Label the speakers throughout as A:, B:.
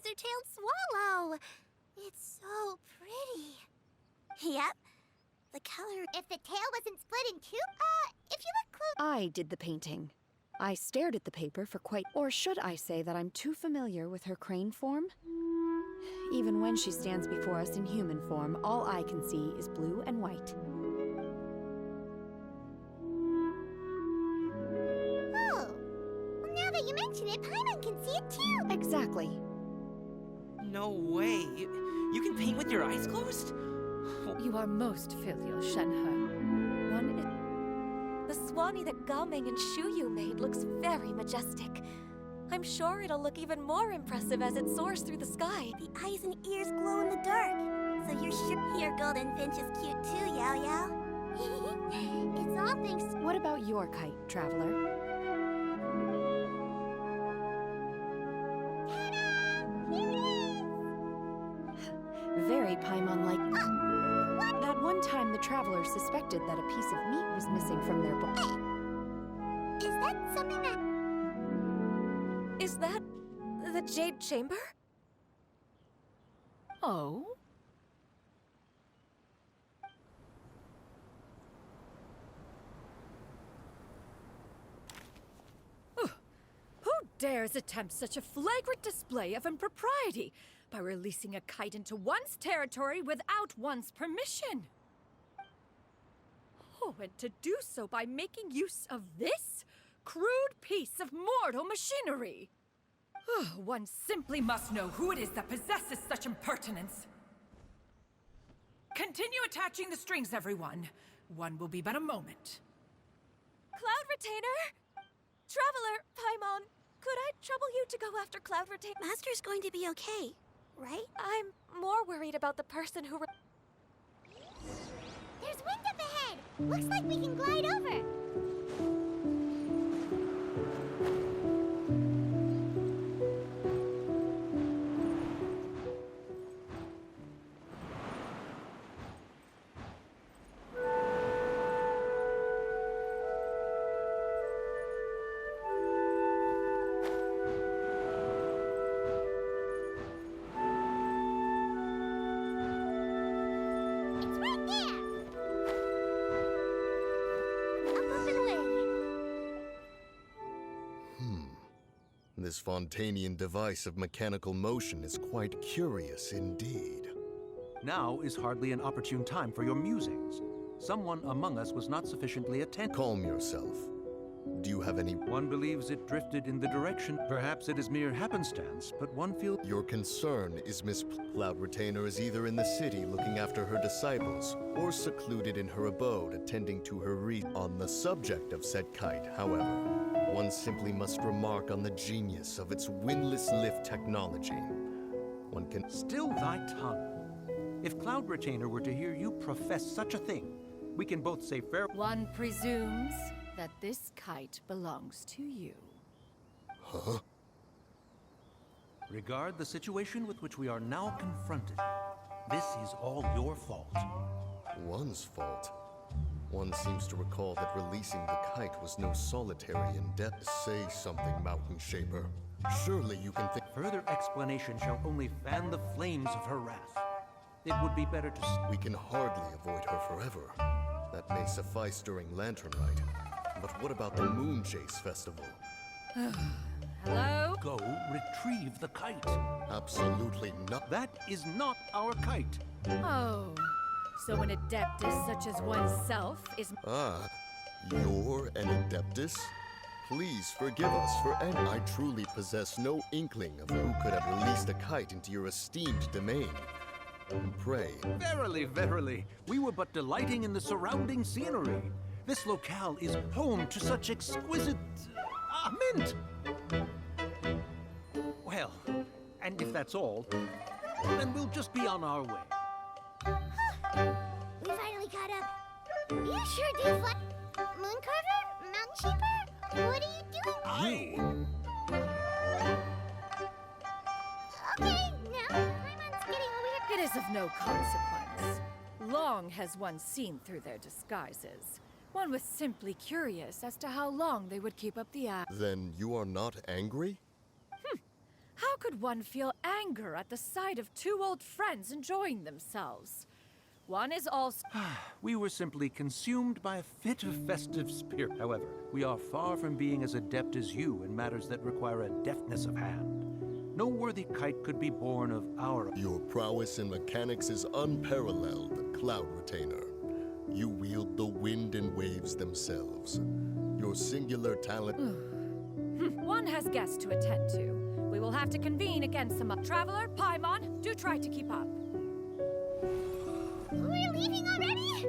A: lizard-tailed swallow. It's so pretty. Yep. The color... If the tail wasn't split in two, if you look close...
B: I did the painting. I stared at the paper for quite... Or should I say that I'm too familiar with her crane form? Even when she stands before us in human form, all I can see is blue and white.
A: Oh. Well, now that you mention it, Paimon can see it too.
B: Exactly.
C: No way. You can paint with your eyes closed?
D: You are most filial, Shenhe. The Swanee that Gaming and Shuyu made looks very majestic. I'm sure it'll look even more impressive as it soars through the sky.
A: The eyes and ears glow in the dark. So you're sure your golden finch is cute too, Yao Yao. It's all thanks to...
B: What about your kite, traveler?
A: Ta-da! Here it is!
B: Very Paimon-like. That one time the traveler suspected that a piece of meat was missing from their book.
A: Is that something that...
D: Is that the Jade Chamber? Oh? Who dares attempt such a flagrant display of impropriety by releasing a kite into one's territory without one's permission? Oh, and to do so by making use of this crude piece of mortal machinery. One simply must know who it is that possesses such impertinence. Continue attaching the strings, everyone. One will be but a moment. Cloud Retainer! Traveler, Paimon, could I trouble you to go after Cloud Retainer?
A: Master's going to be okay, right?
D: I'm more worried about the person who...
A: There's wind up ahead! Looks like we can glide over!
E: This Fontanian device of mechanical motion is quite curious indeed.
F: Now is hardly an opportune time for your musings. Someone among us was not sufficiently attentive.
E: Calm yourself. Do you have any...
F: One believes it drifted in the direction. Perhaps it is mere happenstance, but one feels...
E: Your concern is Miss Cloud Retainer is either in the city looking after her disciples, or secluded in her abode attending to her On the subject of said kite, however, one simply must remark on the genius of its windless lift technology. One can...
F: Still thy tongue. If Cloud Retainer were to hear you profess such a thing, we can both say fair...
D: One presumes that this kite belongs to you.
E: Huh?
F: Regard the situation with which we are now confronted. This is all your fault.
E: One's fault? One seems to recall that releasing the kite was no solitary endeavor. Say something, Mountain Shaper. Surely you can think...
F: Further explanation shall only fan the flames of her wrath. It would be better to...
E: We can hardly avoid her forever. That may suffice during Lantern Rite. But what about the Moon Chase Festival?
D: Hello?
F: Go retrieve the kite.
E: Absolutely not.
F: That is not our kite.
D: Oh, so an adeptus such as oneself is...
E: Ah, you're an adeptus? Please forgive us for any... I truly possess no inkling of who could have released a kite into your esteemed domain. Pray.
F: Verily, verily, we were but delighting in the surrounding scenery. This locale is home to such exquisite... mint! Well, and if that's all, then we'll just be on our way.
A: We finally caught up. You sure do fly... Mooncarver? Mountain Shaper? What are you doing? Okay, now Paimon's getting weird.
D: It is of no consequence. Long has one seen through their disguises. One was simply curious as to how long they would keep up the act.
E: Then you are not angry?
D: How could one feel anger at the sight of two old friends enjoying themselves. One is also...
F: We were simply consumed by a fit of festive spirit. However, we are far from being as adept as you in matters that require a deftness of hand. No worthy kite could be born of our...
E: Your prowess in mechanics is unparalleled, Cloud Retainer. You wield the wind and waves themselves. Your singular talent...
D: One has guests to attend to. We will have to convene again some... Traveler, Paimon, do try to keep up.
A: We're leaving already?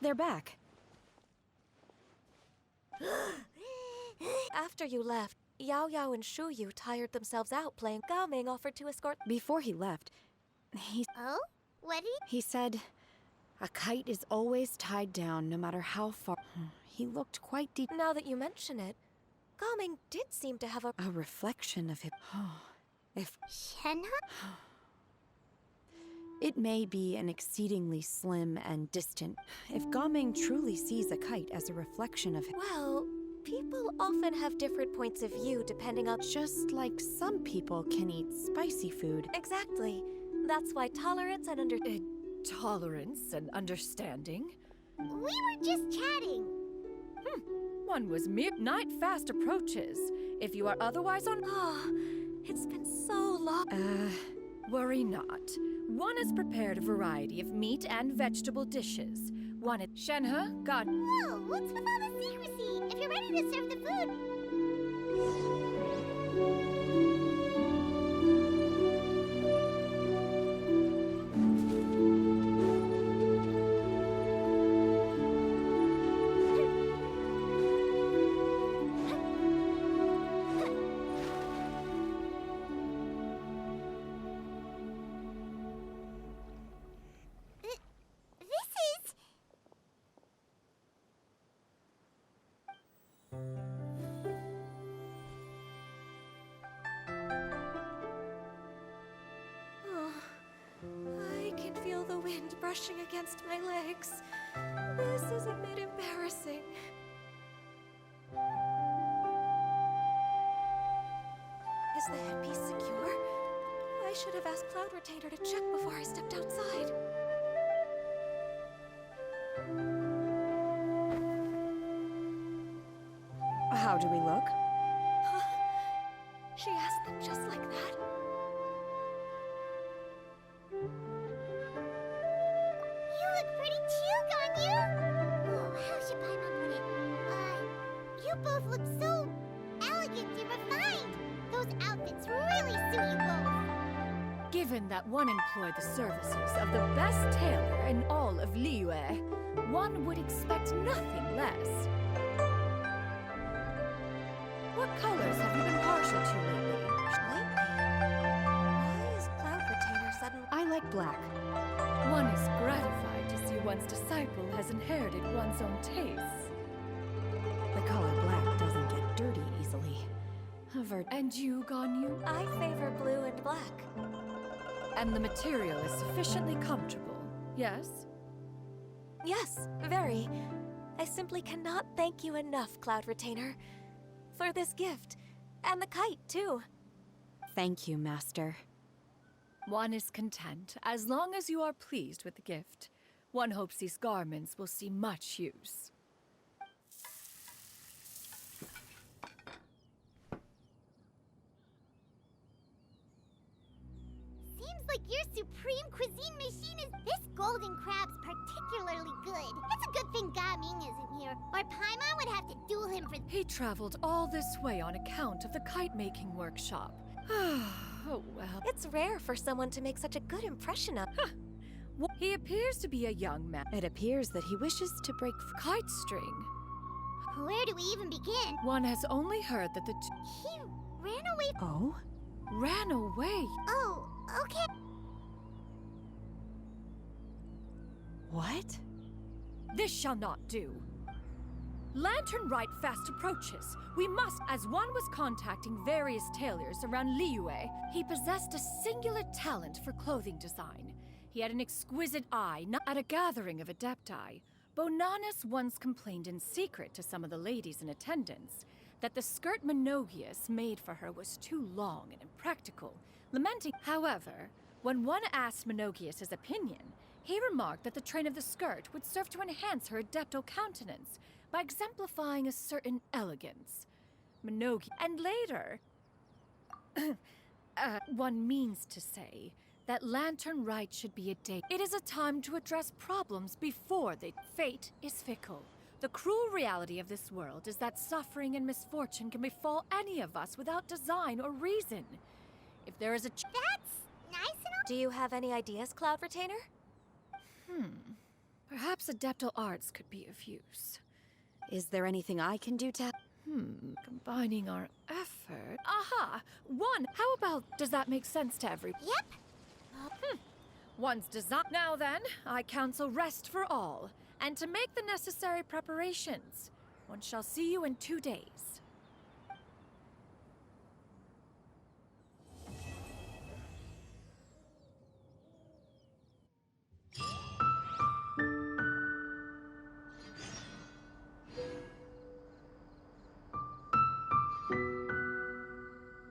B: They're back.
G: After you left, Yao Yao and Shu Yu tired themselves out playing. Gao Ming offered to escort.
B: Before he left,
A: Oh? What did
B: he said, a kite is always tied down no matter how far. He looked quite deep.
G: Now that you mention it, Gao Ming did seem to have a
B: reflection of him. If
A: Shenhe?
B: it may be an exceedingly slim and distant, if Gaming truly sees a kite as a reflection of him,
G: Well, people often have different points of view depending on.
B: just like some people can eat spicy food.
G: Exactly. That's why tolerance and
D: Tolerance and understanding.
A: We were just chatting.
D: One was mere night fast approaches. If you are otherwise on...
G: Oh, it's been so long.
D: Worry not. One has prepared a variety of meat and vegetable dishes. One at Shenhe, God...
A: Whoa, what's with all the secrecy? If you're ready to serve the food... This is...
G: I can feel the wind brushing against my legs. This is a bit embarrassing. Is the headpiece secure? I should have asked Cloud Retainer to check before I stepped outside.
B: How do we look?
G: She asked them just like that.
A: You look pretty too, Ganyu! Oh, how should Paimon put it? You both look so elegant and refined. Those outfits really suit you both.
D: Given that one employed the services of the best tailor in all of Liyue, one would expect nothing less. What colors have you been partial to lately?
G: Why is Cloud Retainer suddenly...
B: I like black.
D: One is gratified to see one's disciple has inherited one's own tastes.
B: The color black doesn't get dirty easily.
D: And you, Ganyu?
G: I favor blue and black.
D: And the material is sufficiently comfortable, yes?
G: Yes, very. I simply cannot thank you enough, Cloud Retainer, for this gift. And the kite, too.
B: Thank you, Master.
D: One is content, as long as you are pleased with the gift. One hopes these garments will see much use.
A: Seems like your supreme cuisine machine is this golden crab's particularly good. It's a good thing Gaming isn't here, or Paimon would have to duel him for.
D: He traveled all this way on account of the kite-making workshop. Oh, well.
G: It's rare for someone to make such a good impression of.
D: He appears to be a young man.
B: It appears that he wishes to break
D: Kite string.
A: Where do we even begin?
D: One has only heard that the
A: He ran away.
B: Oh?
D: ran away.
A: Oh, okay.
B: What?
D: This shall not do. Lantern Rite fast approaches. We must, as one was contacting various tailors around Liyue, he possessed a singular talent for clothing design. He had an exquisite eye, not at a gathering of adepti. Bonanis once complained in secret to some of the ladies in attendance that the skirt Menogius made for her was too long and impractical, lamenting. However, when one asked Menogius' opinion, he remarked that the train of the skirt would serve to enhance her adeptal countenance by exemplifying a certain elegance. And later, one means to say that Lantern Rite should be a day. It is a time to address problems before they. Fate is fickle. The cruel reality of this world is that suffering and misfortune can befall any of us without design or reason. If there is a
A: That's nice and all.
G: Do you have any ideas, Cloud Retainer?
D: Perhaps adeptal arts could be of use.
B: Is there anything I can do to...
D: Combining our effort. Aha! One! How about, does that make sense to everyone?
A: Yep.
D: One's design. Now then, I counsel rest for all, and to make the necessary preparations. One shall see you in 2 days.